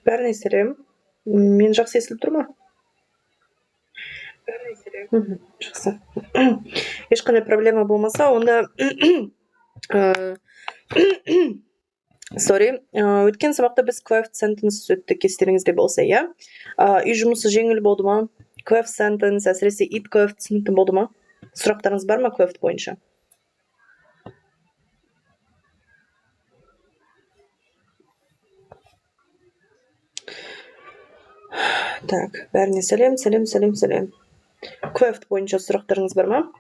Бәріне сәлем. Мен жақсы естіліп тұр ма? Жақсы. Ешқандай проблема болмаса, онда өткен сабақта біз quiet sentence өттік, естеріңізде болса, иә? Үй жұмысы жеңіл болды ма? Quiet sentence, әсіресе it коэффициенті болды ма? Сұрақтарыңыз бар ма quiet бойынша? Так, бәріне сәлем. Quiet бойынша сұрақтарыңыз бар ма?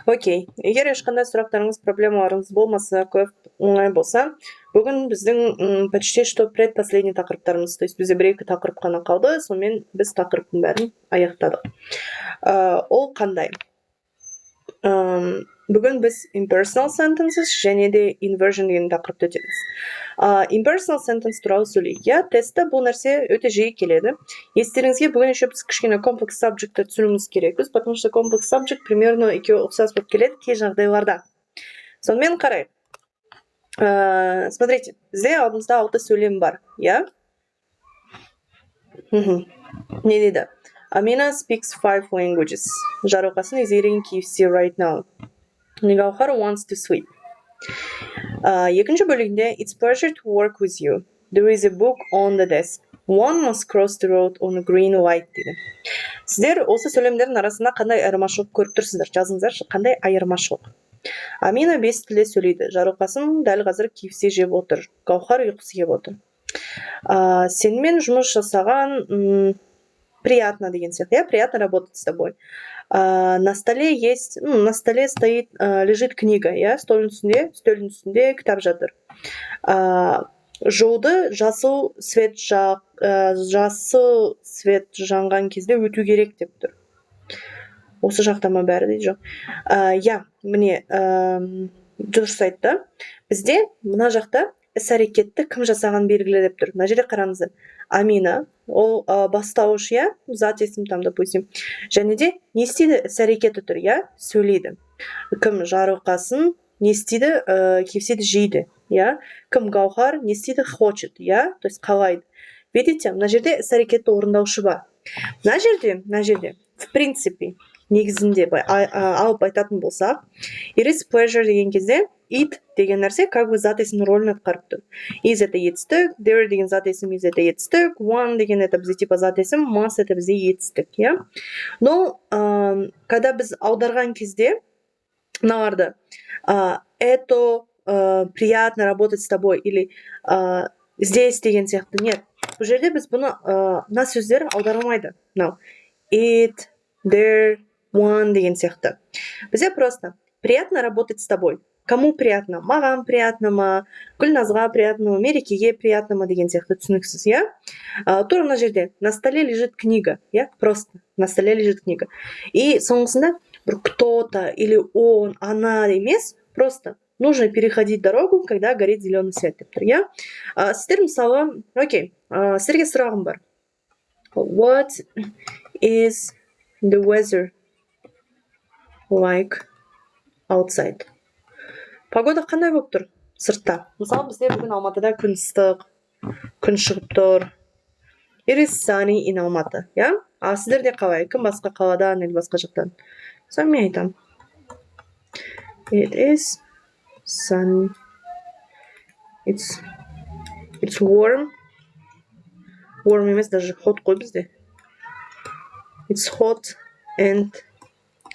Окей, егер ешқандай сұрақтарыңыз, проблемаларыңыз болмаса, quiet оңай болса, бүгін біздің почти что предпоследний тақырыптарымыз, то есть бізде бір-екі тақырып қана қалды, сонымен біз тақырыптың бәрін аяқтадық. Ол қандай? Бүгін біз impersonal sentences және де inversion деген тақырыпты өтеміз. Impersonal sentence туралы сөйлейік. Тестте бұл нәрсе өте жиі келеді. Естеріңізге бүгін еще біз кішкене complex subject'ты түсінуіміз керекпіз, потому что complex subject примерно екеуі ұқсас болып келеді кей жағдайларда. Сонымен қарайық. Смотрите, бізде алдымызда 6 сөйлем бар, иә? Не дейді? Amina speaks 5 languages. Жарылқасын is eating KFC right now. Гаухар wants to sleep. Екінші бөлігінде it's pleasure to work with you. There is a book on the desk. One must cross the road on a green light дейді. Сіздер осы сөйлемдердің арасында қандай айырмашылық көріп тұрсыздар? Жазыңыздаршы, қандай айырмашылық? Амина 5 тілде сөйлейді. Жарылқасын дәл қазір KFC жеп отыр. Гаухар ұйқысы келіп отыр. Сенімен жұмыс жасаған приятно деген сияқты, приятно работать с тобой. На столе стоит, лежит книга, стөлдің үстінде кітап жатыр. Жолды жасыл свет жанған кезде өту керек деп тұр. Осы жақта ма бәрі дейді жоқ. Міне, дұрыс айтты. Бізде мына жақта іс-әрекетті кім жасаған белгілі деп тұр. Мына жерде қараңыздар. Амина, ол бастауыш, зат есім там, допустим. Және де не істейді? Іс-әрекеті тұр, сөйлейді. Кім? Жарылқасын не істейді? KFC-ді жейді, Кім? Гаухар не істейді? Хочет, то есть қалайды. Видите, мына жерде іс-әрекетті орындаушы бар. Мына жерде, в принципе, негізінде алып айтатын болсақ, it is pleasure деген кезде it деген нәрсе как бы зат есім рөлін атқарып тұр. Is это етістік, there деген зат есім is это етістік, one деген это бізде типа зат есім, must это бізде етістік, Но когда біз аударған кезде мыналарды это приятно работать с тобой или здесь деген сияқты нет. Бұл жерде біз бұны мына сөздер аударылмайды. It, there, one деген сияқты. Бізде просто приятно работать с тобой. Кому приятно? Маған приятно ма? Гүлназға приятно ма? Мерекеге приятно ма деген сияқты түсініксіз, Тура мына жерде на столе лежит книга, Просто на столе лежит книга. И соңғысында бір кто-то или он, она емес, просто нужно переходить дорогу, когда горит зеленый свет деп тұр, Сіздер мысалы, окей, сіздерге сұрағым бар. What is the weather like outside? Погода қандай болып тұр сыртта? Мысалы, бізде бүгін Алматыда күн ыстық, күн шығып тұр. It is sunny in Алматы, Сіздерде қалай? Кім басқа қаладан, или басқа жақтан? Соң мен айтам. It is sunny. It's warm. Warm емес, даже hot қой бізде. It's hot and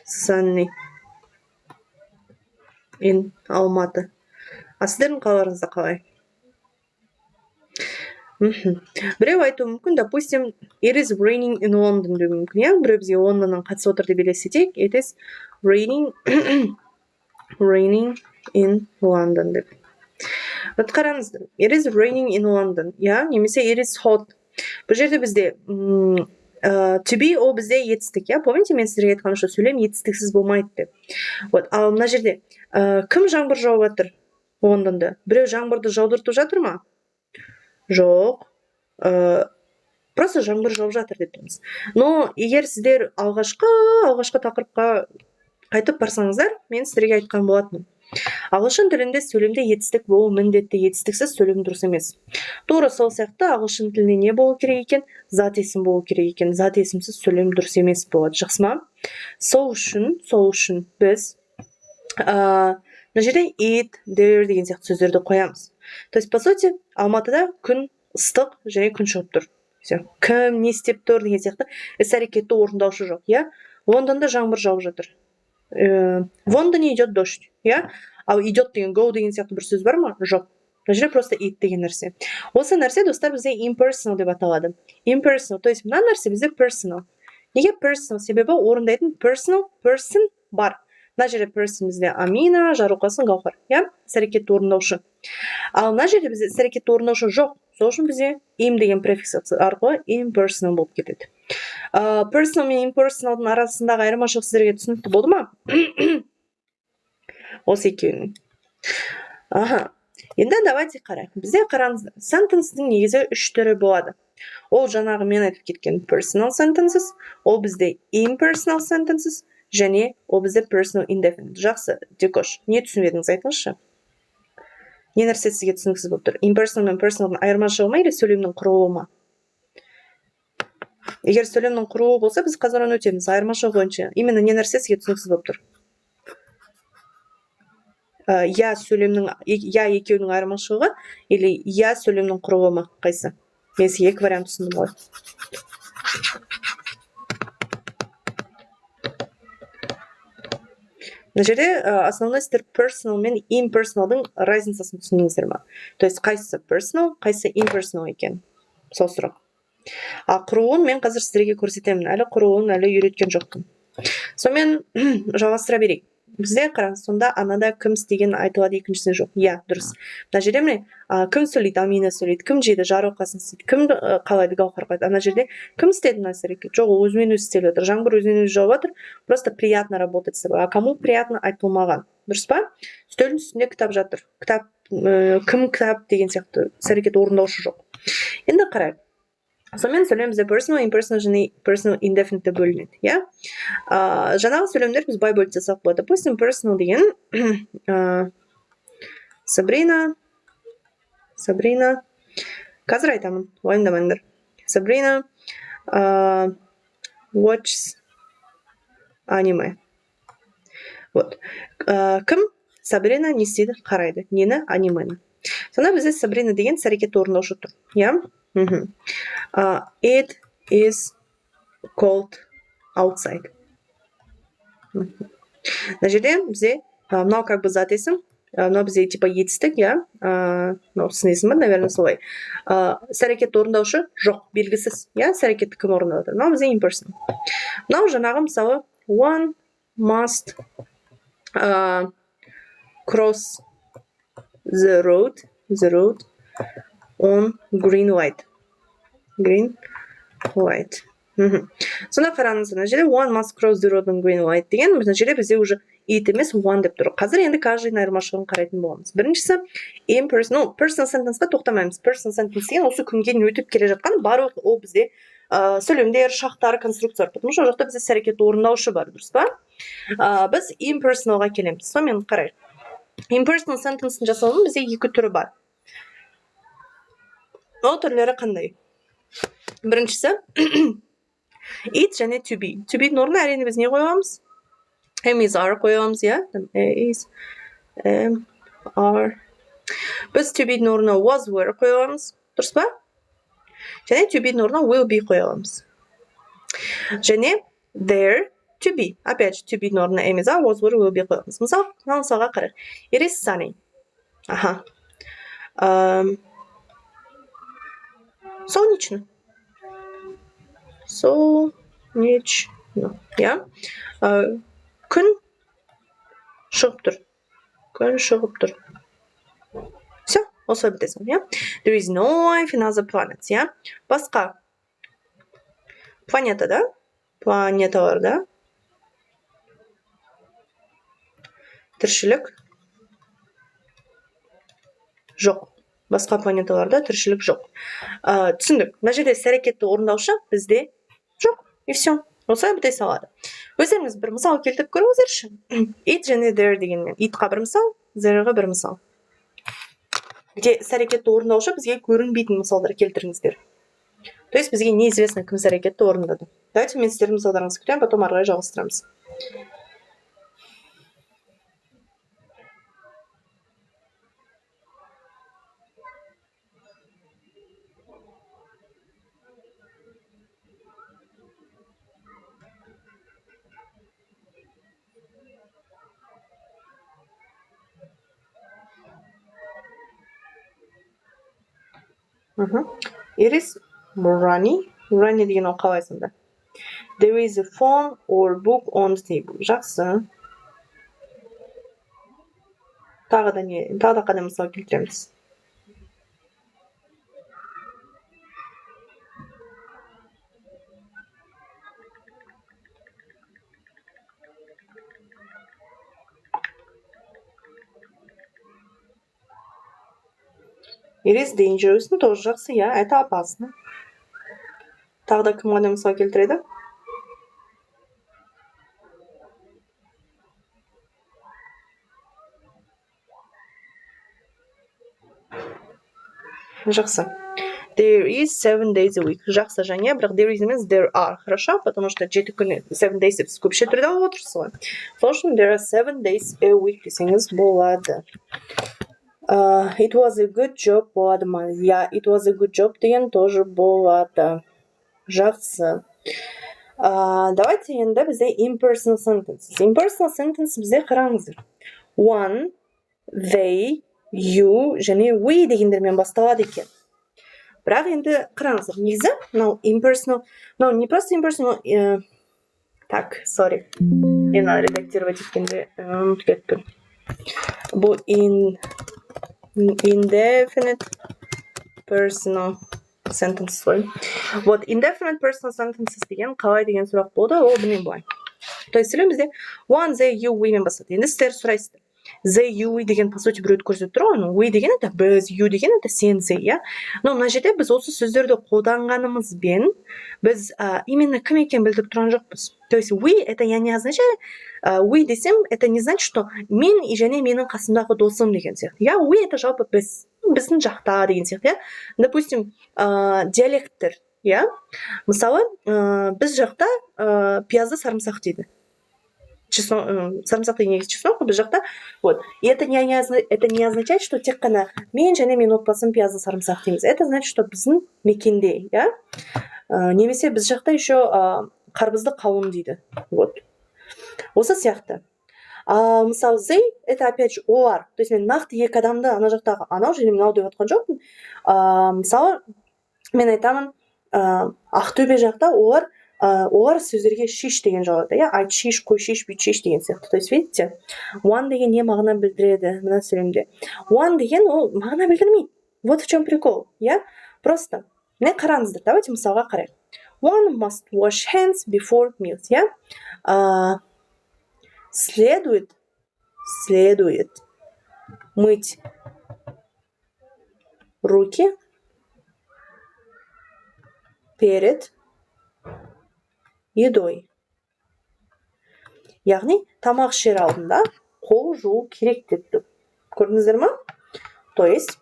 sunny in Алматы. Сіздердің қалаларыңызда қалай? Біреу айтуы мүмкін, допустим, it is raining in London деу мүмкін, Біреу бізге Лондоннан қатысып отыр деп елестетейік. It is raining in London деп. Вот қараңыздар. It is raining in London, немесе it is hot. Бұл жерде бізде to be ол бізде етістік, Помните, мен сіздерге айтқан что сөйлем етістіксіз болмайды деп. Ал мына жерде кім жаңбыр жауып жатыр Лондонда? Біреу жаңбырды жаудыртып жатыр ма? Жоқ. Просто жаңбыр жауып жатыр деп тұрмыз. Но егер сіздер алғашқы тақырыпқа Қайтып барсаңыздар, мен сіздерге айтқан болатынмын. Ағылшын тілінде сөйлемде етістік болу міндетті, етістіксіз сөйлем дұрыс емес. Тура сол сияқты ағылшын тілінде не болу керек екен? Зат есім болу керек екен. Зат есімсіз сөйлем дұрыс емес болады. Жақсы ма? Сол үшін біз мына жерде it, there деген сияқты сөздерді қоямыз. То есть, по сути, Алматыда күн ыстық және күн шығып тұр. Кім не істеп тұр деген сияқты іс-әрекетті орындаушы жоқ, иә? Лондонда жаңбыр жауып жатыр. В Лондоне идет дождь, иә? Ал идет деген go деген сияқты бір сөз бар ма? Жоқ. Мына жерде просто it деген нәрсе. Осы нәрсе, достар, бізде impersonal деп аталады. Impersonal, то есть мына нәрсе бізде personal. Неге personal? Себебі орындайтын person бар. Мына жерде person бізде Амина, Жарылқасын, Гаухар, иә? Іс-әрекетті орындаушы. Ал мына жерде бізде іс-әрекетті орындаушы жоқ. Сол үшін бізде im деген префикс арқылы impersonal болып кетеді. Personal мен impersonalдың арасындағы айырмашылық сіздерге түсінікті болды ма? Осы екеуінің. Енді давайте қарайық. Бізде қараңыздар, sentence-дің негізі 3 түрі болады. Ол жаңағы мен айтып кеткен personal sentences, ол бізде impersonal sentences, және ол бізде personal indefinite. Жақсы, Декош, не түсінбедіңіз, айтыңызшы? Не нәрсе сізге түсініксіз болып тұр? Impersonal мен personalдың айырмашылығы ма, или сөйлемнің құрылуы ма? Егер сөйлемнің құруы болса, біз қазір оны өтеміз. Айырмашылығы бойынша. Именно не нәрсе сізге түсініксіз болып тұр? Я сөйлемнің, я екеуінің айырмашылығы, или я сөйлемнің құруы ма? Қайсы? Мен сізге екі вариант түсіндім ғой. Мына жерде основной сіздер personal мен impersonalдың разницасын түсіндіңіздер ма? То есть қайсысы personal, қайсысы impersonal екен? Сол сұрақ. Құруын мен қазір сіздерге көрсетемін. Әлі құруын әлі үйреткен жоқпын. Сонымен жалғастыра берейік. Бізде қараңыз, сонда анада кім істеген айтылады, екіншісінде жоқ. Иә, дұрыс. Мына жерде міне кім сөйлейді, Амина сөйлейді, кім жейді, Жарылқасын істейді, кім қалайды, Гаухар қалайды. Ана жерде кім істеді мына іс-әрекет? Жоқ, ол өзімен өзі істеліп жатыр. Жаңбыр өзімен өзі жауып жатыр. Просто приятно работать с собой. А кому приятно айтылмаған. Дұрыс па? Үстелдің үстінде кітап жатыр. Кім кітап деген сияқты іс-әрекет орындаушы жоқ. Енді қарайық. Сонымен сөйлемімізде personal, impersonal және personal indefinite бөлінеді, иә? Жаңағы сөйлемдер біз бай бөліп жасап болады. Допустим, personal деген Сабрина. Қазір айтамын, уайымдамаңдар. Сабрина watches anime. Вот. Кім? Сабрина не істейді? Қарайды. Нені? Анимені. Сонда бізде Сабрина деген іс-әрекетті орындаушы тұр, иә? It is cold outside. Мына жерде бізде мынау как бы зат есім, мынау бізде типа етістік, иә? Мынау сын есім бар, наверное, солай. Іс-әрекетті орындаушы жоқ, белгісіз, иә? Іс-әрекетті кім орындап жатыр? Мынау бізде impersonal. Мынау жаңағы мысалы one must cross the road on green light. Сонда қараңыз, мына жерде one must cross the road on green light деген, мына жерде бізде уже it емес one деп тұр. Қазір енді каждыйдың айырмашылығын қарайтын боламыз. Біріншісі impersonal, personal sentence-қа тоқтамаймыз. Personal sentence деген осы күнге өтіп келе жатқан барлық ол бізде сөйлемдер, шақтар, конструкциялар. Потому что ол жақта бізде іс-әрекетті орындаушы бар, дұрыс па? Біз impersonalға келеміз. Сонымен қарайық. Impersonal sentence-ін жасаудың бізде екі түрі бар. Ол түрлері қандай? Біріншісі it және to be. To be орнына әрине біз не қойғанбыз? Am, is, are қойғанбыз, иә? Is, am, are. Біз to be орнына was, were қойғанбыз. Дұрыс па? Және to be орнына will be қойғанбыз. Және there to be. Опять же, to be орнына am, is, are, was, were, will be қойғанбыз. Мысалға қарайық. It is sunny. Солнечно. иә? Күн шығып тұр. Все, осылай бітесің, иә? There is no life in other planets, иә? Басқа планеталарда тіршілік жоқ. Басқа планеталарда тіршілік жоқ. Түсіндік. Мына жерде іс-әрекетті орындаушы бізде жоқ. И все. осылай біте салады. Өздеріңіз бір мысал келтіріп көріңіздерші. It және there дегенмен. Itқа бір мысал, thereға бір мысал. Где іс-әрекетті орындаушы бізге көрінбейтін мысалдар келтіріңіздер. То есть бізге неизвестно, кім іс-әрекетті орындады. Давайте мен сіздердің мысалдарыңызды күтемін, потом ары қарай жалғастырамыз. It is runny. Runny деген ол қалай сонда? There is a phone or book on the table. Жақсы. Тағы да қандай мысал келтіреміз? It is dangerous. Ну, тоже жақсы, я. Это опасно. Тағы да кім қандай мысал келтіреді? Жақсы. There is 7 days a week. Жақсы және, бірақ there is емес there are. Хорошо? Потому что 7 күні 7 days деп көпше түрде алып отырсыз ғой. Сол үшін there are 7 days a week десеңіз болады. It was a good job болады ма? Yeah, it was a good job деген тоже болады. Жақсы. Давайте енді бізде impersonal sentences. Impersonal sentences бізде қараңыздар. One, they, you және we дегендермен басталады екен. Бірақ енді қараңыздар, негізі мынау impersonal, мынау не просто impersonal, так, sorry, мен надо редактировать еткенде ұмытып кеттім. Бұл indefinite personal sentences ғой. Вот, indefinite personal sentences деген қалай деген сұрақ болды, ол білмеймін былай. То есть бізде one, they, you, we мен бастады. Енді сіздер сұрайсыздар. They, you, we деген по сути біреуді көрсетіп тұр ғой. We деген это біз, you деген это сен, they, иә. Но мына жерде біз осы сөздерді қолданғанымызбен біз именно кім екенін білдіріп тұрған жоқпыз. То есть we это я не означает, we десем это не значит, что мен және менің қасымдағы досым деген сияқты. Я, we это жалпы біз, біздің жақта деген сияқты, иә. Допустим, диалекттер, иә. Мысалы, біз жақта пиязды сарымсақ дейді. Сарымсақ деген негізі чеснок, біз жақта. Вот. И это не означает, что тек қана мен және мен отбасым пиязды сарымсақ дейміз. Это значит, что біздің мекенде, иә. Немесе біз жақта еще қарбызды қауын дейді. Вот. Осы сияқты. Мысалы, they, это опять же олар. То есть мен нақты екі адамды ана жақтағы анау және мынау деп отқан жоқпын. Мысалы, мен айтамын, Ақтөбе жақта олар сөздерге шеш деген жауады. Айт шеш, қой шеш, бүйт шеш деген сияқты. То есть, видите, one деген не мағына білдіреді мына сөйлемде. One деген ол мағына білдірмейді. Вот в чем прикол, иә? Просто, міне қараңыздар, давайте мысалға қарайық. One must wash hands before meals, иә? Следует мыть руки перед едой. Яғни, тамақ ішер алдында қол жуу керек депті. Көрдіңіздер ма? То есть,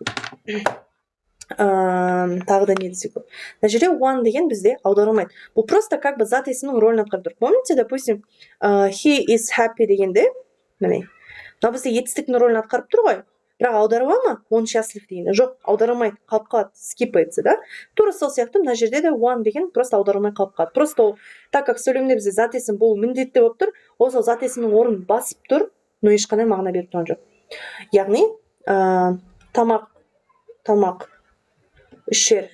тағы да не десек. На жерде one деген бізде аударылмайды. Бұл просто как бы зат есімнің рөлін атқарып тұр. Помните, допустим, he is happy дегенде, міне, мына бізде етістіктің рөлін атқарып тұр ғой. Бірақ аударыла ма? Он счастлив дегенде. Жоқ, аударылмайды, қалып қалады, скипается, да? Тура сол сияқты мына жерде де one деген просто аударылмай қалып қалады. Просто ол, так как сөйлемде бізде зат есім бұл міндетті болып тұр, ол сол зат есімнің орнын басып тұр, но ешқандай мағына беріп тұрған жоқ. Яғни, тамақ ішер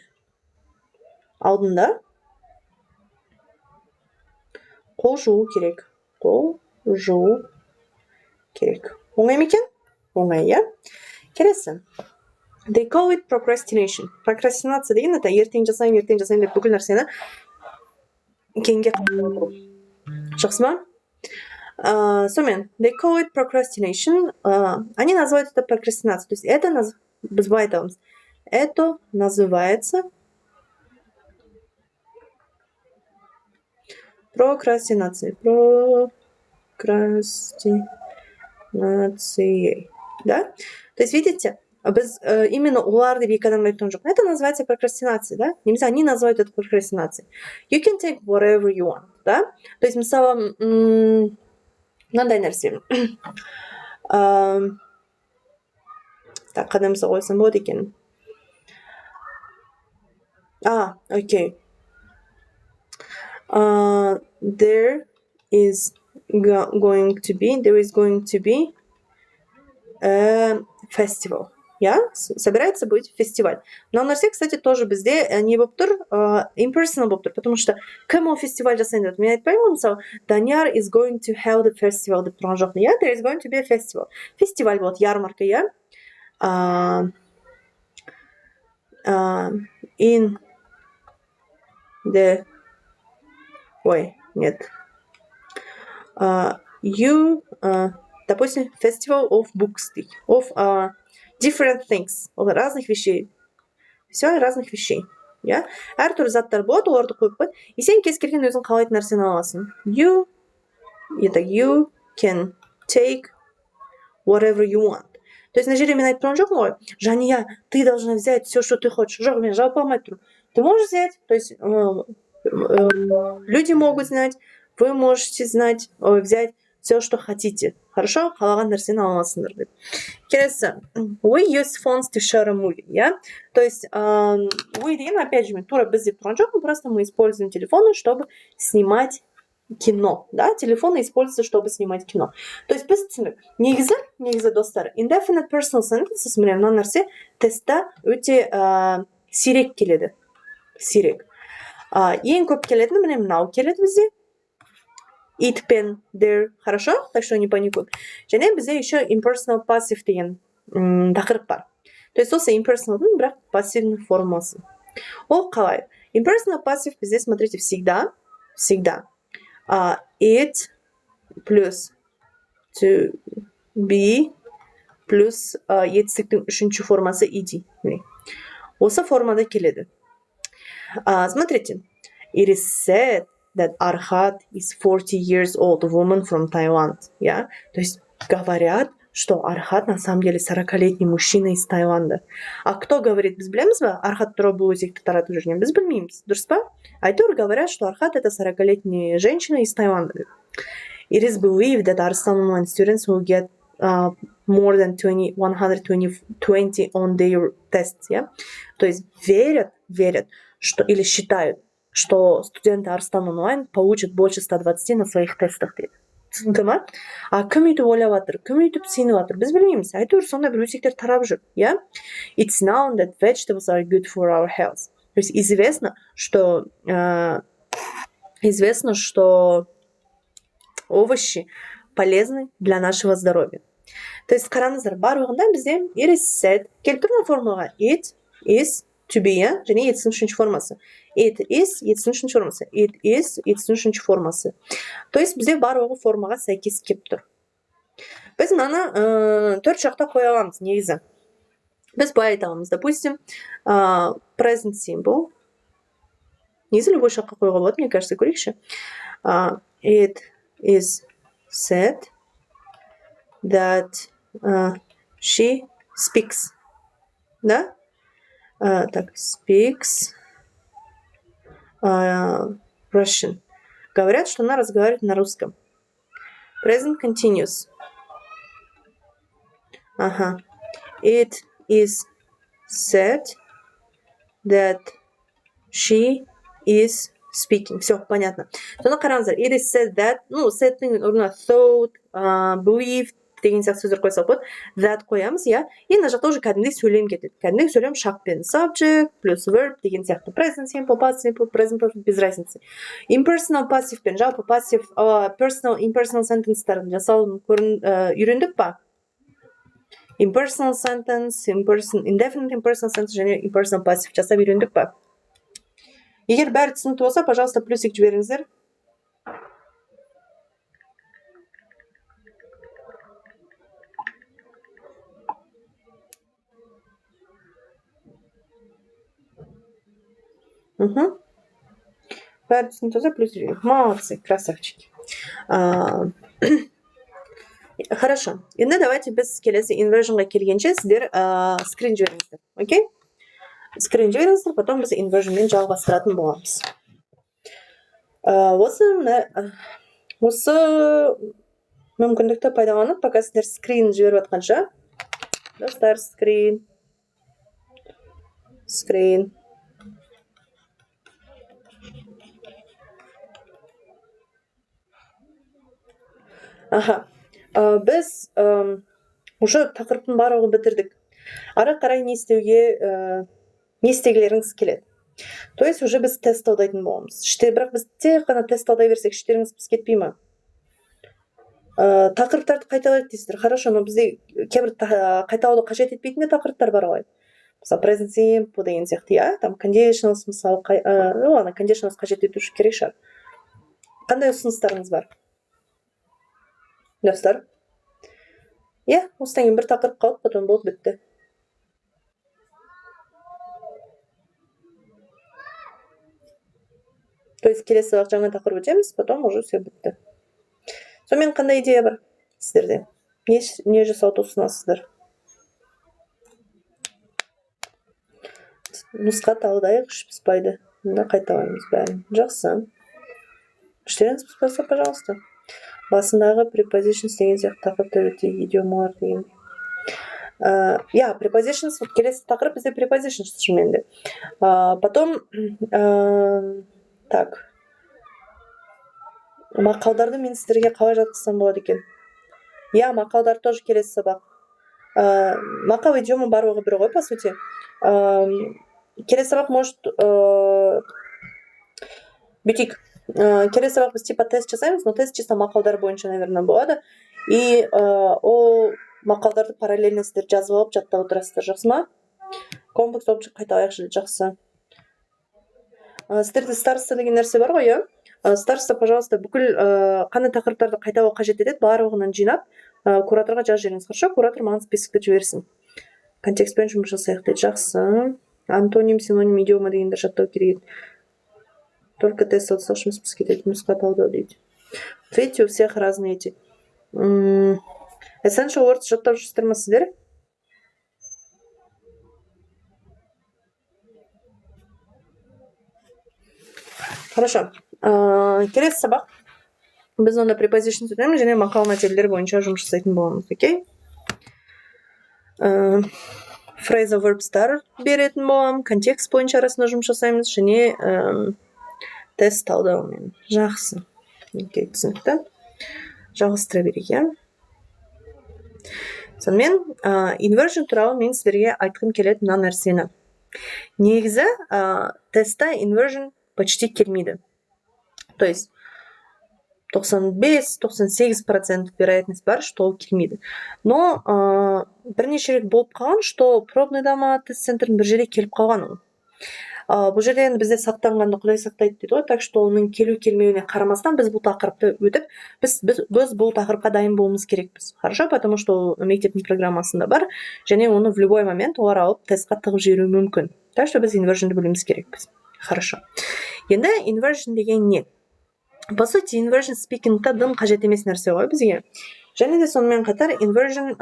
алдында қол жуу керек. Қол жуу керек. Оңай ма екен? Оңай, иә? Келесі. They call it procrastination. Прокрастинация деген это ертең жасайын деп бүкіл нәрсені кейінге қалдырып отыру. Жақсы ма? Сонымен, they call it procrastination. Они называют это прокрастинацией. То есть это біз былай айтамыз. Это называется Прокрастинацией. Прокрастинацией. Да? То есть, видите, именно уларды бейкадан айтқан жоқ. Это называется прокрастинацией, да? Немесе они называют это прокрастинацией. You can take whatever you want, да? То есть, мысалы, мынандай нәрсе. Так, қандай мысал қойсам болады екен? Окей. There is going to be a festival. Собирается быть фестиваль. Но нәрсе, кстати, тоже бізде не болып тұр, impersonal болып тұр, потому что кім ол фестиваль жасайын деп мен айтпаймын, мысалы, Данияр is going to held a festival деп тұрған жоқ. There is going to be a festival. Фестиваль болады, ярмарка, in the нет. Допустим, festival of books, of different things, разных вещей. Все разных вещей. Әртүрлі заттар болады, оларды қойып қойды. И сен кез келген өзің қалайтын нәрсені аласың. You can take whatever you want. То есть, на жерде мен айтып тұрған жоқпын ғой, Жания, ты должна взять все, что ты хочешь. Жоқ, мен жалпы алмай тұрмын. Ты можешь взять, то есть люди могут знать, вы можете взять все, что хотите. Хорошо? Қалаған нәрсені алмасыңдар деп. Келесі. We use phones to share a movie. То есть, we деген, опять же, тура біз деп тұрған жоқпын, просто мы используем телефоны, чтобы снимать кино. Телефоны используются, чтобы снимать кино. То есть, біз түсіндік. Негізі достар, indefinite personal sentences, міне мына нәрсе тестта өте сирек келеді. Сирек. Ең көп келетіні міне мынау келеді бізде. It пен there. Хорошо? Так что не паникуем. Және бізде еще impersonal passive деген тақырып бар. То есть осы impersonalдың бірақ пассивный формасы. Ол қалай? Impersonal passive бізде, смотрите, всегда it плюс to be плюс етістіктің үшінші формасы ed. Осы формада келеді. Смотрите. It is said that Arhat is 40 years old woman from Taiwan. То есть говорят, что Архат на самом деле 40-летний мужчина из Таиланда. А кто говорит, біз білеміз бе? Архат туралы бұл өзекті таратып жүрген. Біз білмейміз, дұрыс па? Әйтеуір говорят, что Архат это 40-летняя женщина из Таиланда. It is believed that Arslan online students will get more than 120 on their tests. То есть верят, что или считают, что студенты Арстан онлайн получат больше 120 на своих тестах. Түсінді ма? Кім үйтіп ойлап жатыр, кім үйтіп сеніп жатыр, біз білмейміз. Әйтеуір сондай бір өсектер тарап жүр. It's known that vegetables are good for our health. То есть известно, что овощи полезны для нашего здоровья. То есть қараңыздар, барлығында бізде it is said келіп тұрған формулаға it is to be, және етістің үшінші формасы. It is етістің үшінші формасы. It is етістің үшінші формасы. То есть бізде барлығы формаға сәйкес келіп тұр. Біз мынаны төрт жақта қоя аламыз негізі. Біз былай айта аламыз. Допустим, present simple. Негізі любой жаққа қоюға болады, мне кажется, көрейікші. It is said that she speaks. Да? Speaks Russian. Говорят, что она разговаривает на русском. Present continuous. It is said that she is speaking. Все, понятно. Соны қараңыздар. It is said that, said'тің орнына thought, believed деген сияқты сөздер қойсақ болады. That қоямыз, И мына жақта уже кәдімгідей сөйлем кетеді. Кәдімгідей сөйлем шақпен subject плюс verb деген сияқты. Present simple, past simple, present perfect без разницы. Impersonal passive пен жалпы passive, personal, impersonal sentence'тарын жасауын үйрендік па? Impersonal sentence, indefinite impersonal sentence және impersonal passive жасап үйрендік па? Егер бәрі түсінікті болса, пожалуйста, плюсик жіберіңіздер. бәрі түсінікті болса плюс 3. Молодцы, красавчики. Хорошо. Енді давайте біз келесі инвержнға келгенше сіздер скрин жіберіңіздер. Окей? Скрин жіберіңіздер, потом біз инвержнмен жалғастыратын боламыз. Осы мүмкіндікті пайдаланып, пока сіздер скрин жіберіп атқанша, достар, скрин. Біз уже тақырыптың барлығын бітірдік. Ары қарай не істегілеріңіз келеді. То есть уже біз тест талдайтын боламыз. Бірақ біз тек қана тест талдай берсек, іштеріңіз біз кетпей ма? Тақырыптарды қайталайды дейсіздер. Хорошо, но бізде кейбір қайталауды қажет етпейтін де тақырыптар бар ғой. Мысалы, present simple деген сияқты, иә? Там conditionals, мысалы, conditionals қажет ету керек шығар. Қандай ұсыныстарыңыз бар? Достар? Иә, осыдан кейін бір тақырып қалды, потом болды, бітті. То есть келесі сабақ жаңа тақырып өтеміз, потом уже все бітті. Сонымен қандай идея бар сіздерде? Не жасауды ұсынасыздар? Нұсқа талдайық, іш піспайды. Мында қайталаймыз бәрін. Жақсы. Іштеріңіз піспаса, пожалуйста. Басындағы prepositions деген сияқты тақырыптар өте идиомалар деген. Prepositions, келесі тақырып бізде prepositions шынымен де. Потом, мақалдарды мен сіздерге қалай жатқызсам болады екен? Мақалдар тоже келесі сабақ. Мақал идиомы барлығы бір ғой, по сути. Келесі сабақ может бютик. Келесі сабақ біз типа тест жасаймыз, но тест чисто мақалдар бойынша, наверное, болады. И ол мақалдарды параллельно сіздер жазып алып, жаттап отырасыздар, жақсы ма? Комплекс болып қайталайықшы, жақсы. Сіздерде староста деген нәрсе бар ғой, иә? Староста, пожалуйста, бүкіл қандай тақырыптарды қайталау қажет етеді, барлығынан жинап, кураторға жазып жіберіңіз. Хорошо, куратор маған списокті жіберсін. Контекстпен жұмыс жасайық дейді, жақсы. Антоним, синоним, идиома дегенді жаттау керек. Только тест алсақ жұмыс біз кетеді, нұсқа талдау дейді. Видите, у всех разные эти. Essential words жаттап жүрсіздер ме сіздер? Хорошо. Келесі сабақ біз онда preposition өтеміз және мақал мәтелдер бойынша жұмыс жасайтын боламыз, окей? Phrasal verbстар беретін болам, контекст бойынша арасында жұмыс жасаймыз және тест талдаумен. Жақсы. Окей, түсінікті. Жалғастыра берейік, Сонымен, inversion туралы мен сіздерге айтқым келеді мына нәрсені. Негізі, тестта inversion почти келмейді. То есть 95-98% вероятность бар, что ол келмейді. Но бірнеше рет болып қалған, что пробныйда ма тест-центрдің бір жерде келіп қалған ол. Бұл жерде енді бізде сақтанғанды Құдай сақтайды дейді ғой, так что оның келу-келмеуіне қарамастан біз бұл тақырыпты өтіп, біз бұл тақырыпқа дайын болуымыз керекпіз. Хорошо, потому что мектептің программасында бар, және оны в любой момент олар алып тестқа тығып жіберуі мүмкін. Так что біз инвержнді білуіміз керекпіз. Хорошо. Енді инверsion деген не? По сути, inversion speaking'та дым қажет емес нәрсе ғой бізге. Және де сонымен қатар inversion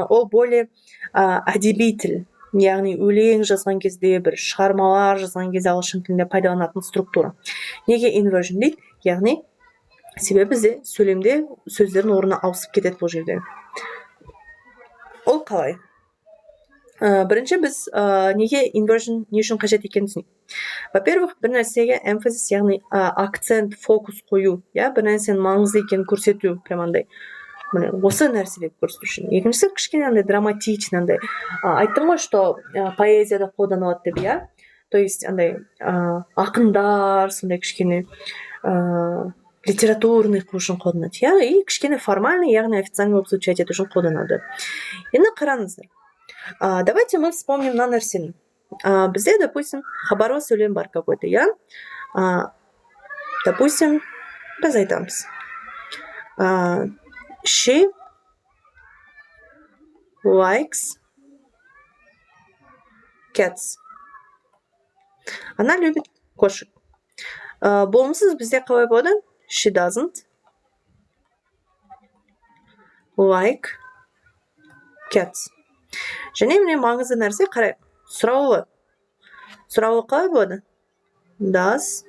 ол более әдеби тіл. Яғни өлең жазған кезде, бір шығармалар жазған кезде ағылшын тілінде пайдаланатын структура. Неге inversion дейді? Яғни себебі бізде сөйлемде сөздердің орны ауысып кетеді бұл жерде. Ол қалай? Бірінші біз неге inversion не үшін қажет екенін түсінейік. Во-первых, бір нәрсеге emphasis, яғни акцент, фокус қою, бір нәрсенің маңызды екенін көрсету, прямандай. Осы нәрселер көрсету үшін. Екіншісі кішкене андай драматичный, андай. Айттым ғой, что поэзияда қолданылады деп, То есть андай ақындар, сондай кішкене литературный үшін қолданады, И кішкене формальный, яғни официальный болып звучать ету үшін қолданады. Енді қараңыздар. Давайте мы вспомним на нәрсені. Бізде, допустим, хабарлы сөйлем бар какой-то, Допустим, біз айтамыз. She likes cats. Она любит кошек. Болымсыз бізде қалай болады? She doesn't like cats. Және міне маңызды нәрсе, қарайық. Сұраулы. Сұраулы қалай болады? Does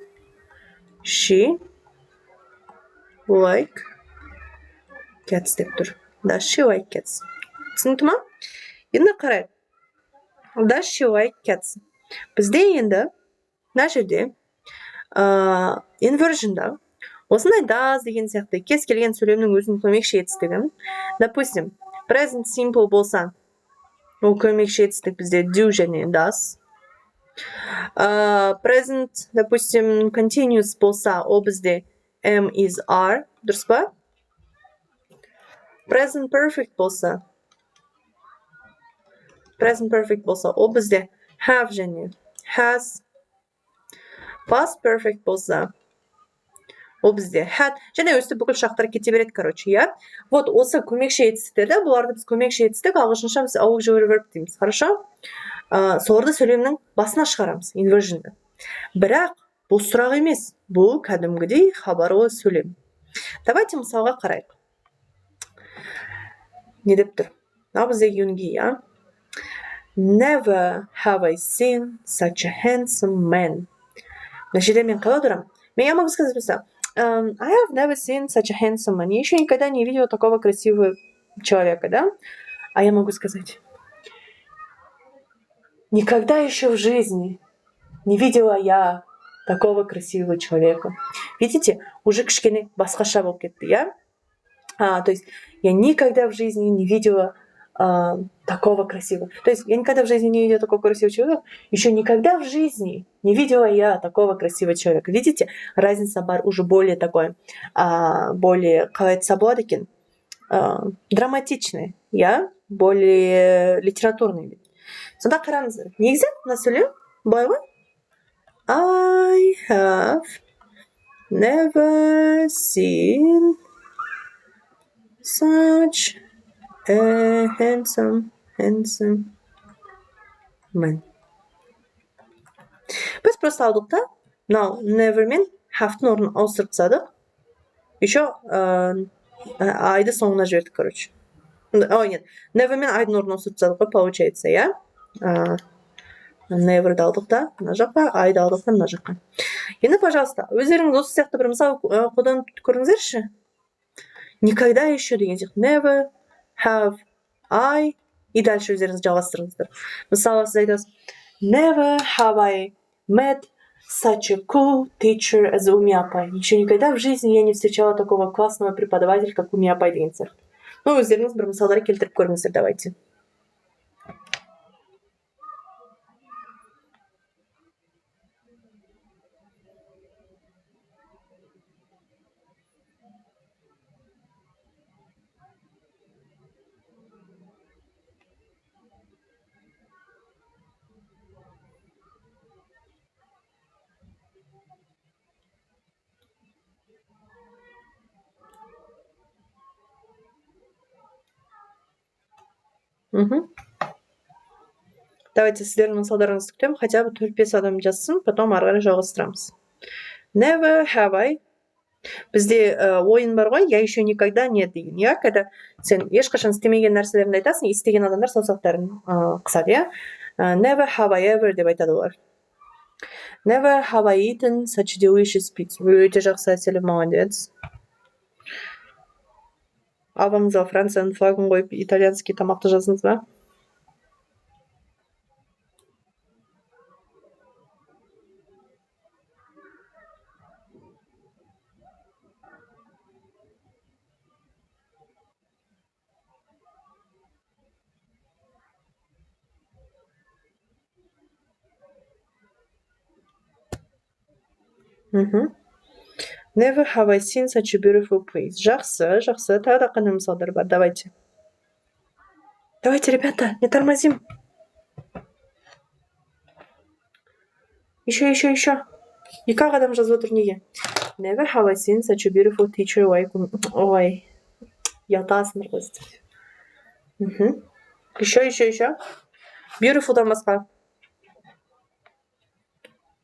she like cats деп тұр. Does she like cats? Түсінікті ма? Енді қарайық. Does she like cats? Бізде енді мына жерде inversionда осындай does деген сияқты кез келген сөйлемнің өзінің көмекші етістігін, допустим, present simple болса, ол көмекші етістік бізде do және does. Present, допустим, continuous болса, ол бізде am, is, are, дұрыс па? Present perfect болса, ол бізде have және has. Past perfect болса, ол бізде had. Және өсті бүкіл шақтар кете береді, короче, я. Вот осы көмекші етістіктерді, бұларды біз көмекші етістік, ағылшынша біз auxiliary verb дейміз, хорошо? Соларды сөйлемнің басына шығарамыз, inversionды. Бірақ бұл сұрақ емес, бұл кәдімгідей хабарлы сөйлем. Давайте мысалға қарайық. Не деп тұр? Бізде юнги, я. Never have I seen such a handsome man. На жерде мен қалай тұрам? Я могу сказать просто, I have never seen such a handsome man. Я еще никогда не видела такого красивого человека, да? А я могу сказать, никогда еще в жизни не видела я такого красивого человека. Видите, уже кішкене басқаша болып кетті, я? То есть, я никогда в жизни не видела такого красивого. То есть, я никогда в жизни не видела такого красивого человека. Еще никогда в жизни не видела я такого красивого человека. Видите, разница бар уже более такой, более, қалай айтса болады екен, драматичный, я, более литературный. Сонда қараңыздар. Негізі, мына сөйлем былай ғой. I have never seen such a handsome man. Біз просто алдық та, мынау never мен have-тың орнын ауыстырып тастадық. Еще айды соңына жібердік, короче. Ой, нет, never мен айдың орнын ауыстырып тастадық қой, получается, я. Never'ды алдық та, мына жаққа, айды алдық та, мына жаққа. Енді, пожалуйста, өздеріңіз осы сияқты бір мысал қолданып көріңіздерші. Никогда еще деген сияқты. Never have I. И дальше өздеріңіз жалғастырыңыздар. Мысалы, сіз айтасыз, Never have I met such a cool teacher as Уми апай. Еще никогда в жизни я не встречала такого классного преподавателя, как Уми апай деген сияқты. Өздеріңіз бір мысалдар келтіріп көріңіздер, давайте. Давайте сіздердің мысалдарыңызды күтемін, хотя бы 4-5 адам жазсын, потом ары қарай жалғастырамыз. Never have I. Бізде ойын бар ғой, я еще никогда нет деген. Я, когда сен ешқашан істемеген нәрселеріңді айтасың, істеген адамдар саусақтарын қысады, я. Never have I ever деп айтады олар. Never have I eaten such delicious pizza. Өте жақсы әсерлі, молодец. Албаңызға Францияның флагын қойып, итальянский тамақты жазыңыз ба? Never have I seen such a beautiful place. Жақсы, жақсы. Тағы да қандай мысалдар бар? Давайте. Давайте, ребята, не тормозим. Еще. Екі-ақ адам жазып отыр неге? Never have I seen such a beautiful teacher like... Ой, ұятасыңдар ғой. Еще. Beautifulдан басқа.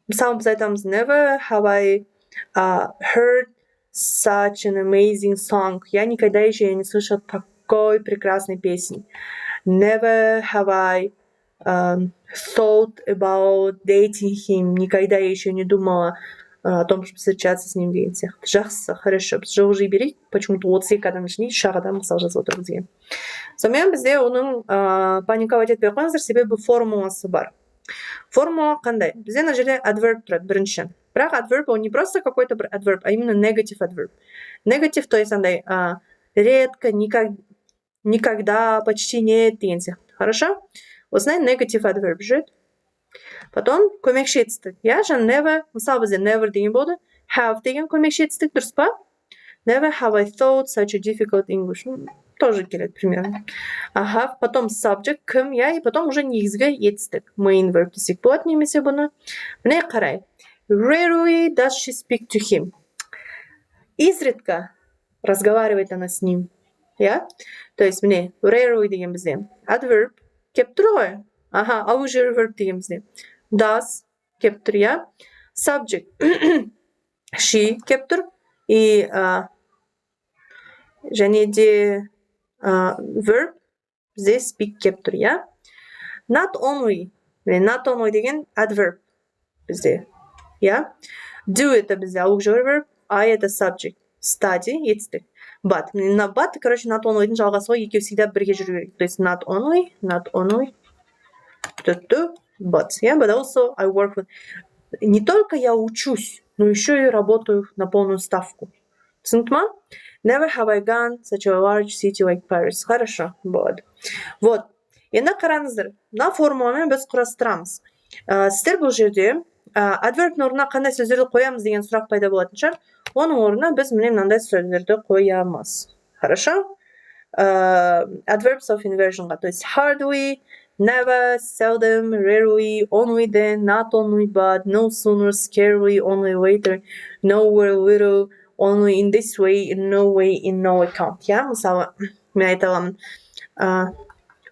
Мысалы біз айтамыз, never have I Heard such an amazing song. Я никогда еще не слышал такой прекрасной песни. Never have I thought about dating him. Никогда я еще не думала о том, чтобы встречаться с ним деген сияқты. Жақсы, хорошо. Біз жол жи берейік. Почему-то 32 адам ішінде үш-ақ адам мысал жазып отыр бізге. Сонымен бізде оның паниковать етпей қойыңыздар, себебі формуласы бар. Формула қандай? Бізде мына жерде adverb тұрады, бірінші. Бірақ adverb, он не просто какой-то бір adverb, а именно negative adverb. Negative, то есть андай редко, никогда, почти нет деген сияқты. Хорошо? Осындай negative adverb жүреді. Потом көмекші етістік. Я жаңа never, мысалы бізде never деген болды. Have деген көмекші етістік, дұрыс па? Never have I thought such a difficult English. Тоже келеді примерно. Have, потом subject, кім, я, и потом уже негізгі етістік. Main verb десек болады немесе бұны. Міне қарай. Rarely does she speak to him. Изредка разговаривает она с ним. Я? То есть міне rarely деген бізде adverb кеп тұр ғой. Auxiliary verb деген бізде. Does кеп тұр, я? Subject she кеп тұр. И және де verb бізде speak кеп тұр, я? Not only деген adverb бізде, я? Do это бізде auxiliary verb, I это subject, study етістік. But, короче, not only'дің жалғасы екеу всегда бірге жүру керек. То есть not only, but, yeah, but also I work with. Не только я учусь, но еще и работаю на полную ставку. Түсінді ма? Never have I gone such a large city like Paris. Хорошо, болады. Вот. Енді қараңыздар, мына формуламен біз құрастырамыз. Сіздер бұл жерде adverb орнына қандай сөздерді қоямыз деген сұрақ пайда болатын шығар. Оның орнына біз міне мынандай сөздерді қоямыз. Хорошо? Adverbs of inversionға, то есть hardly, never, seldom, rarely, only then, not only but, no sooner, scarcely, only later, nowhere, little, only in this way, in no way, in no account. Я, мысалы, мен айта аламын.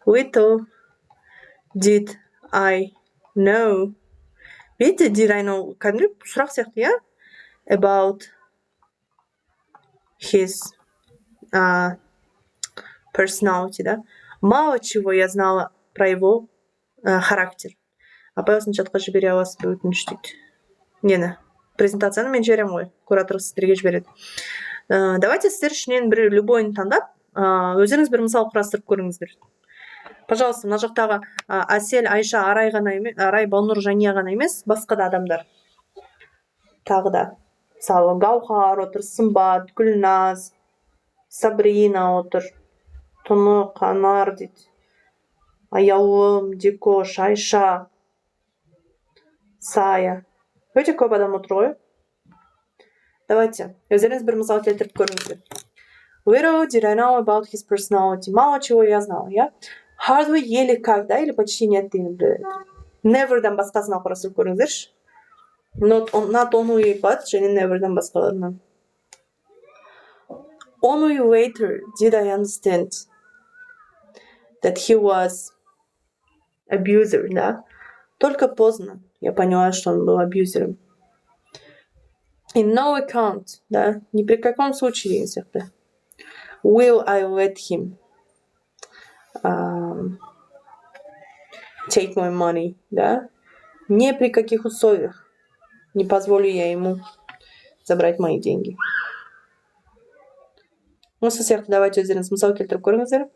Little did I know. Видите, did I know? Кәдімгі сұрақ сияқты, я? About his personality, да? Мало чего я знала про его характер. Апайосын чатқа жібере аласыз ба өтініш дейді. Нені? Презентацияны мен жіберемін ғой. Куратор сіздерге жібереді. Давайте сіздер ішінен бір любойын таңдап, өзіңіз бір мысал құрастырып көріңіздер. Пожалуйста, мына жақтағы Әсел, Айша, Арай, Балнұр, Жания ғана емес, басқа да адамдар. Тағы да. Мысалы, Гаухар отыр, Сымбат, Гүлназ, Сабрина отыр, Тұны, Қанар дейді. Аялым, Дикош, Айша, Сая. Өте көп адам отыр ғой. Давайте, өздеріңіз бір мысал келтіріп көріңіздер. Little did I know about his personality. Мало чего я знала, я? Hardly еле когда или почти нет деген біледі. Never'дан басқасына құрастырып көріңіздерші. Not only but және never'дан басқаларына. Only later did I understand that he was abuser, да? Только поздно я поняла, что он был абьюзером. In no account, да? Ни при каком случае деген сияқты. Will I let him take my money, да? Ни при каких условиях не позволю я ему забрать мои деньги. Осы сияқты давайте өздеріңіз мысал келтіріп көріңіздер.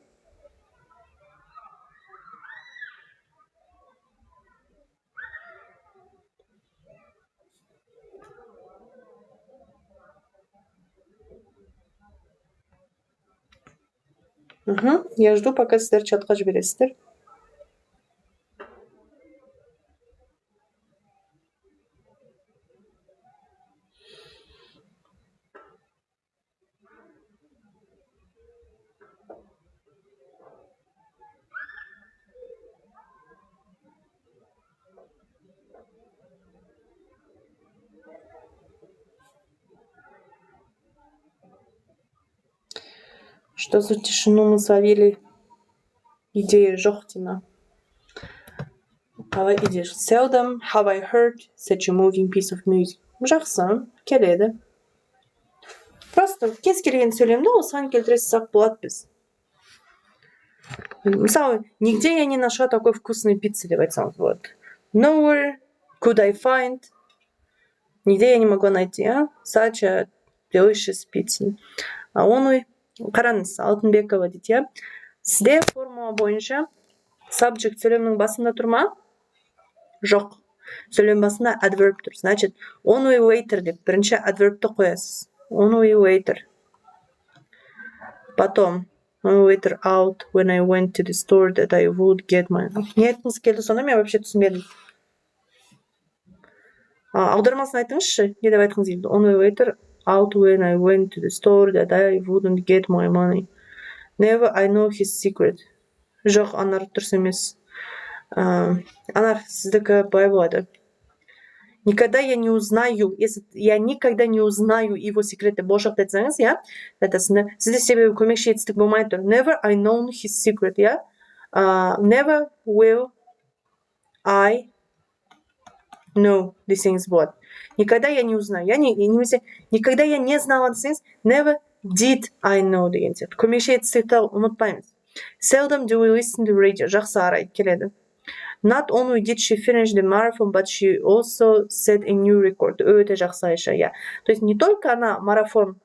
Я жду, пока сіздер чатқа жібересіздер. Что за тишину мы словили? Идея жоқ дейма. Қалай идеш? Seldom have I heard such a moving piece of music. Жақсы, келеді. Просто кез келген сөйлемді осыған келтіре салсақ болады біз. Мысалы, нигде я не нашла такой вкусной пиццы деп айтсаңыз болады. Nowhere could I find. Нигде я не могла найти such a delicious pizza. Оны қараңыз, Алтынбекова дейді, сізде формула бойынша subject сөйлемнің басында тұр ма? Жоқ. Сөйлем басында adverb тұр. Значит, on way later деп бірінші adverbті қоясыз. On way later. Потом on way later out when I went to the store that I would get my... Не айтқыңыз келді сонда, мен вообще түсінбедім. Аудармасын айтыңызшы, не деп айтқыңыз келді? On way later out when I went to the store that I wouldn't get my money. Never I know his secret. Жоқ, Анар дұрыс емес. Анар, сіздікі былай болады. Никогда я не узнаю, если я никогда не узнаю его секреты. Болашақта айтсаңыз, сізде себебі көмекші етістік болмай тұр. Never I know his secret, Never will I know десеңіз болады. Никогда я не узнаю. Немесе никогда я не знала десеңіз, never did I know деген сияқты. Көмекші етістікті ұмытпаймыз. Seldom do we listen to radio. Жақсы арай келеді. Not only did she finish the marathon, but she also set a new record. Өте жақсы Айша, То есть не только она марафон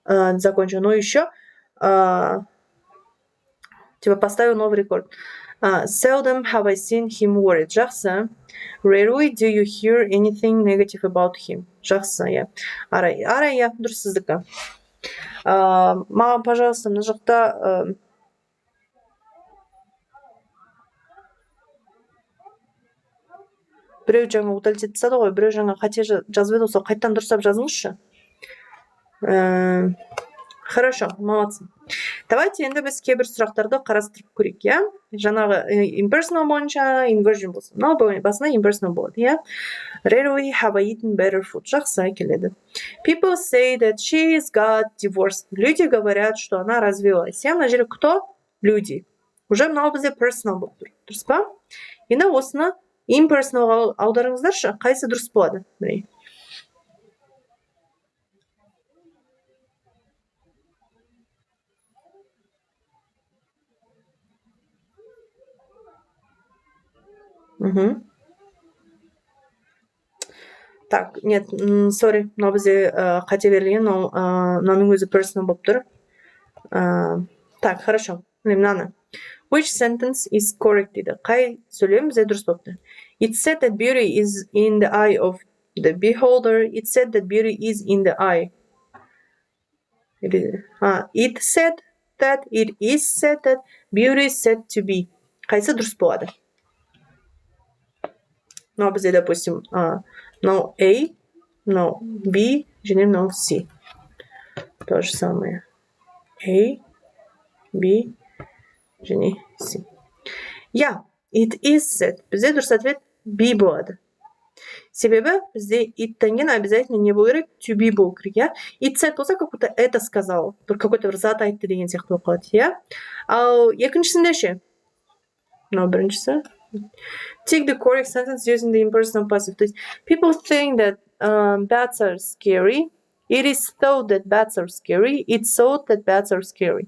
закончила, но еще поставила новый рекорд. Seldom have I seen him worried. Жақсы. Rarely do you hear anything negative about him. Жақсы, Арай, дұрыс сіздікі. Маған, пожалуйста, мына жақта біреу жаңа удалить етседі ғой, біреу жаңа қате жазып еді, сол қайттан дұрыстап жазыңызшы. Хорошо, молодцы. Давайте енді біз кейбір сұрақтарды қарастырып көрейік, Жаңағы impersonal бойынша inversion болсын. Басына impersonal болады, Rarely have I eaten better food. Жақсы келеді. People say that she's got divorced. Люди говорят, что она развелась. Мына жерде кто? Люди. Уже мынау бізде personal болып тұр. Дұрыс па? Енді осыны impersonal аударыңыздаршы, қайсы дұрыс болады? Міне. Так, нет, sorry, мынау бізде қате берілген, мынаның өзі personal болып тұр. Так, хорошо. Мынаны. Which sentence is correct дейді. Қай сөйлем бізде дұрыс болыпты? It said that beauty is in the eye of the beholder. It said that beauty is in the eye. It said that, it is said that, beauty is said to be. Қайсы дұрыс болады? Мынау бізде, допустим, мынау A, мынау B, және мынау C. То же самое. A, B, және C. It is said. Бізде дұрыс ответ B болады. Себебі бізде it-тен кейін обязательно не болу керек? To be болу керек, It said болса, как-то это сказал. Какой-то бір зат айтты деген сияқты болып қалады, Ал екіншісінде ше? Мынау біріншісі. Take the correct sentence using the impersonal passive. То есть, people think that bats are scary. It is thought that bats are scary. It's thought that bats are scary.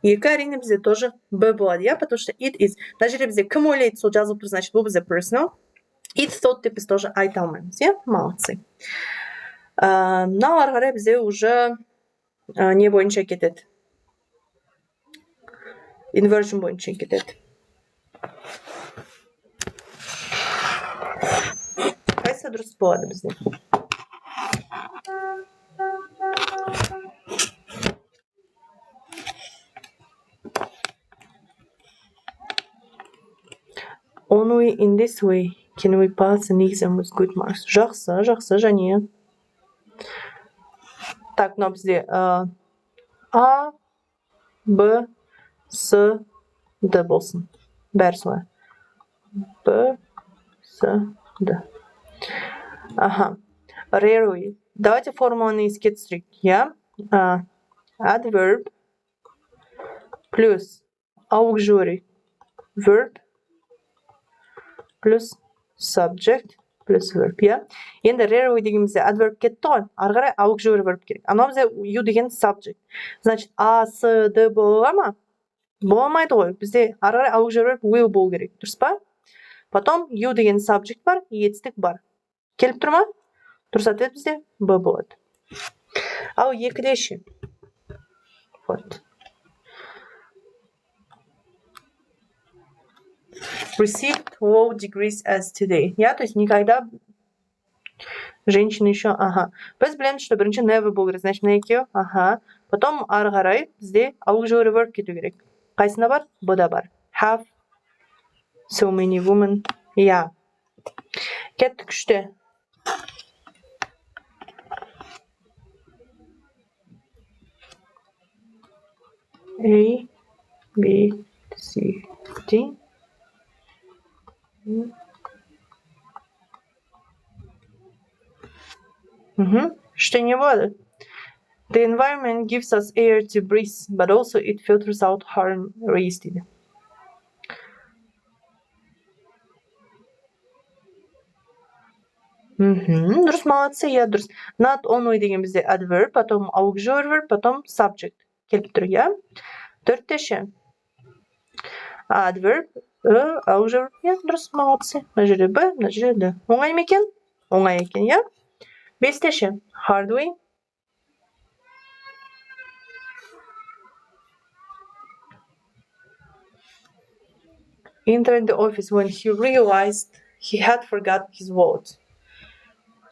Екі әрине бізде тоже Б болады, потому что it is. Мына жерде бізде кім ойлайды, сол жазылып тұр, значит, бұл бізде personal. It thought деп біз тоже айта алмаймыз, Молодцы. Мынау ары қарай бізде уже не бойынша кетеді? Inversion бойынша кетеді. Қайсы дұрыс болады бізде? Only in this way can we pass an exam with good marks. Жақсы, және. Так, мынау бізде А, Б, С, Д болсын. Бәрі солай. Б, С, Д. Rarely. Давайте формуланы еске түсірейік, Adverb плюс auxiliary verb плюс subject плюс verb, иә. Енді rarely деген бізде adverb кетті ғой. Ары қарай auxiliary verb керек. Анау бізде you деген subject. Значит, a, s, d бола ма? Бола алмайды ғой. Бізде ары қарай auxiliary verb will болу керек. Дұрыс па? Потом you деген subject бар, етістік бар. Келіп тұр ма? Дұрыс ответ бізде b болады. Ал екіде ше. Вот. Received low degrees as today. Я, то есть никогда женщина еще, ага. Біз білеміз, что бірінші never болу керек, значит, мына екеу, ага. Потом ары қарай бізде auxiliary verb кету керек. Қайсында бар? Бұда бар. Have so many women. Я. Кеттік үште. A, B, C, D. Что не болады? The environment gives us air to breathe, but also it filters out harm rays дейді. Дұрыс, молодцы, я дұрыс. Not only деген бізде adverb, потом auxiliary verb, потом subject. Келіп тұр, я? Төртте ше. Adverb, auxiliary, я дұрыс, молодцы. Мына жерде b, мына жерде d. Оңай ма екен? Оңай екен, я? Бесте ше. Hard way. Entered the office when he realized he had forgot his wallet.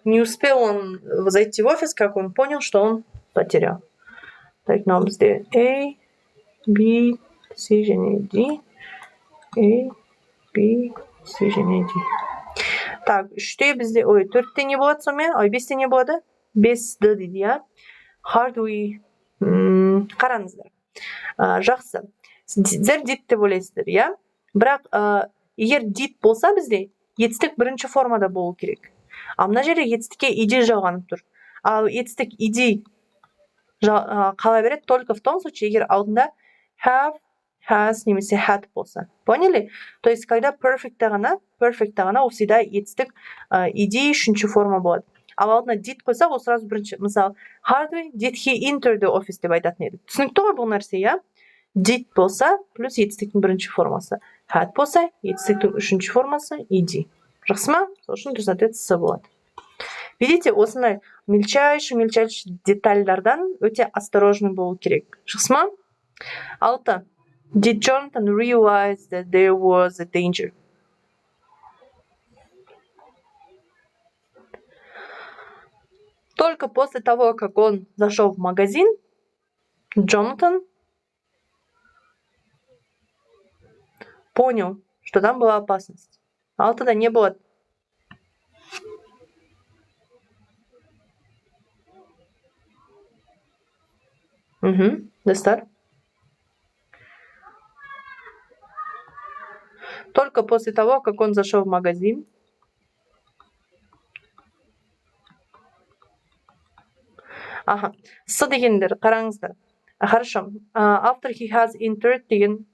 Не успел он зайти в офис, как он понял, что он потерял. Так, нам здесь A, B, C, D. A, B, C, D. Так, үште бізде, ой, төртте не болады сонымен? Ой, бесте не болады? 5D дейді, я. Hard way. Қараңыздар. Жақсы. Сіздер did деп ойлайсыздар, я? Бірақ, егер did болса бізде, етістік бірінші формада болу керек. А мына жерде етістікке ed жалғанып тұр. Ал етістік ed қала береді только в том случае, егер алдында have, has немесе had болса. Поняли? То есть, когда perfect-тағана ол всегда етістік ed үшінші форма болады. Ал алдына did қойса, ол сразу бірінші. Мысалы, Hardly did he enter the office деп айтатын еді. Түсінікті ғой бұл нәрсе, я? Did болса, плюс етістіктің бірінші формасы. Had болса, етістіктің үшінші формасы ed. Жақсы ма? Сол үшін дұрыс ответ С болады. Видите, осындай мельчайший детальдардан өте осторожный болу керек. Жақсы ма? 6. Did Jonathan realize that there was a danger? Только после того, как он зашел в магазин, Джонатан понял, что там была опасность. А тогда не было. Достар. Только после того, как он зашел в магазин. Ага. С дегендер, қараңыздар. Хорошо. After he has entered деген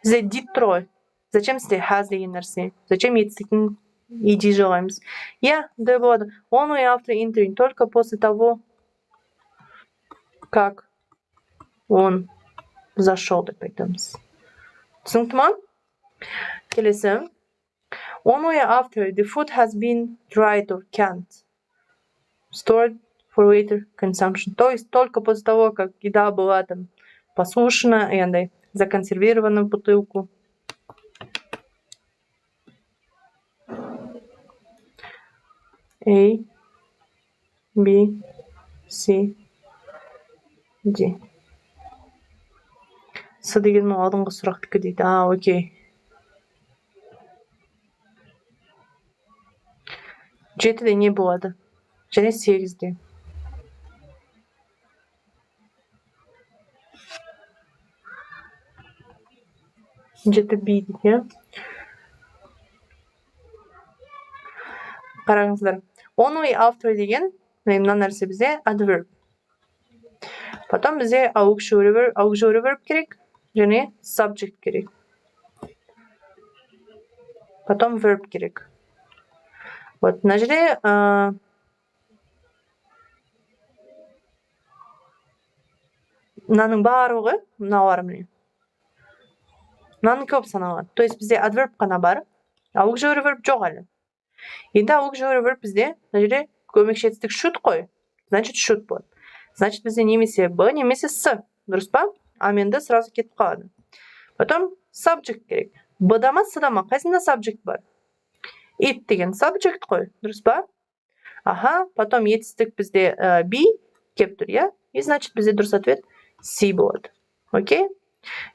the did трой. Зачем сте has деген нәрсе? Зачем етістіктің ed жалаймыз? Я, да болады. Only after entering. Только после того, как он зашел деп айтамыз. Түсінікті ма? Келесі. Only after the food has been dried or canned. Stored for later consumption. То есть только после того, как еда была там посушена и законсервирована в бутылку. A, B, C, D. С деген алдыңғы сұрақтікі дейді. Окей. 7-де не болады? Және 8-де. Жеті B дейді. Қараңыздар. Only after деген мына нәрсе бізде adverb. Потом бізде auxiliary verb керек және subject керек. потом verb керек. Вот мына жерде мынаның барлығы мыналар міне. Мынаның көп саналады. То есть бізде adverb қана бар, auxiliary verb жоқ әлі. Енді auxiliary verb бізде мына жерде көмекші етістік should қой. Значит should болады. Значит бізде немесе b, немесе с. Дұрыс па? Аменді сразу кетіп қалады. Потом subject керек. b-да ма, с-да ма? Қайсында subject бар? It деген subject қой. Дұрыс па? Аха, потом етістік бізде be кеп тұр, я? И значит бізде дұрыс ответ C болады. Окей?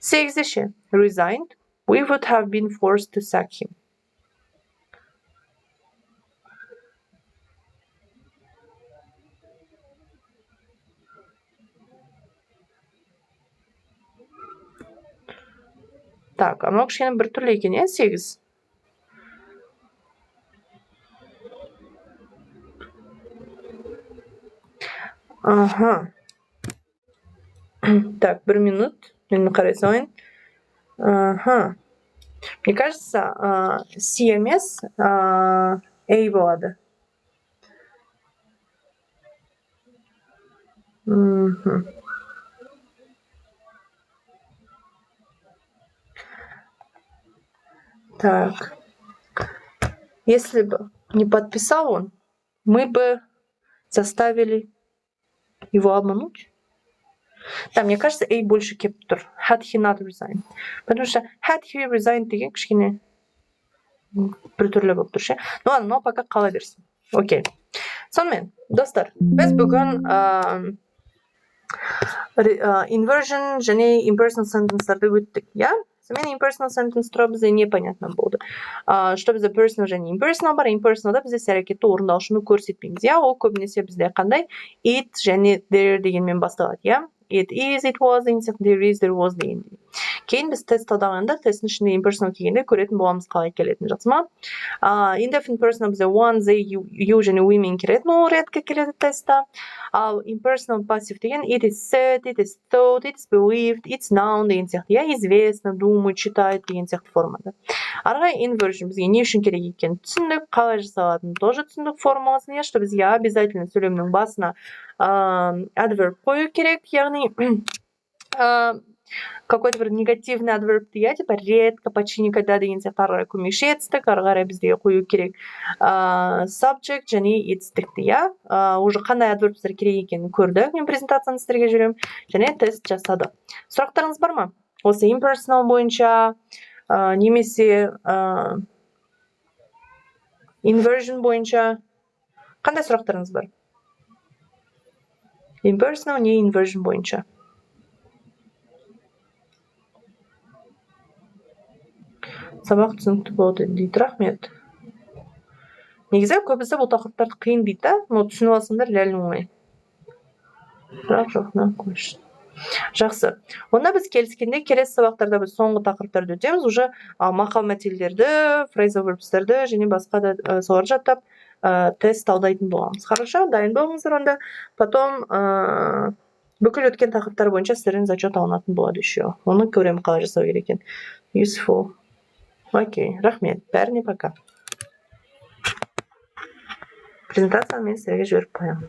8-ше. Resigned. We would have been forced to sack him. Так, мынау кішкене бір түрлі екен, иә, 8. Ага. Так, 1 минут. Мен қарай салайын. Ага. Мне кажется, C емес, A болады. Так. Если бы не подписал он, мы бы заставили его обмануть. Да, мне кажется, A больше кеп тұр. Had he not resigned. Потому что had he resigned деген кішкене бір түрлі болып тұр ше. Ну ладно, но пока қала берсін. Окей. Сонымен, достар, біз бүгін inversion және impersonal sentence'ларды өттік, я? Сонымен impersonal sentence туралы бізде непонятно болды. Что бізде personal және impersonal бар. Impersonalда бізде іс-әрекетті орындаушыны көрсетпейміз, я? Ол көбінесе бізде қандай? It және there дегенмен басталады, я? It is, it was деген сияқты, there is, there was деген. Кейін біз тест талдағанда, тесттің ішінде impersonal келгенде көретін боламыз қалай келетін, жақсы ма? Indefinite personal бізде one, they, you және women келетін, ол редко келеді тестта. Ал impersonal passive деген it is said, it is thought, it is believed, it's known деген сияқты, я? Известно, думает, читает деген сияқты формада. Арғы inversion бізге не үшін керек екен түсіндік, қалай жасалатынын тоже түсіндік формуласын, что бізге обязательно сөйлемнің басына adverb қою керек, яғни какой-то бір негативный adverb я, типа редко, почти никогда деген сияқты ары қарай көмекші етістік, ары қарай бізге қою керек subject және етістікті, я? Уже қандай adverbтер керек екенін көрдік, мен презентацияны сіздерге жүремін, және тест жасады. Сұрақтарыңыз бар ма? Осы impersonal бойынша, немесе inversion бойынша қандай сұрақтарыңыз бар? Impersonal не inversion бойынша? Сабақ түсінікті болды дейді, рахмет. Негізі көбісі бұл тақырыптарды қиын дейді, но түсініп алсаңдар реально оңай. Бірақ жоқна көш. Жақсы. Онда біз келіскенде келесі сабақтарда біз соңғы тақырыптарды өтеміз, уже мақал мәтелдерді, phrasal verbsтерді және басқа да солар жаттап тест талдайтын боламыз. Хорошо, дайын болыңыздар онда. Потом бүкіл өткен тақырыптар бойынша сіздерден зачет алынатын болады еще. Оны көремін қалай жасау керек екен. Useful. Окей, рахмет. Бәріне пока. Презентацияны мен сіздерге жіберіп қоямын.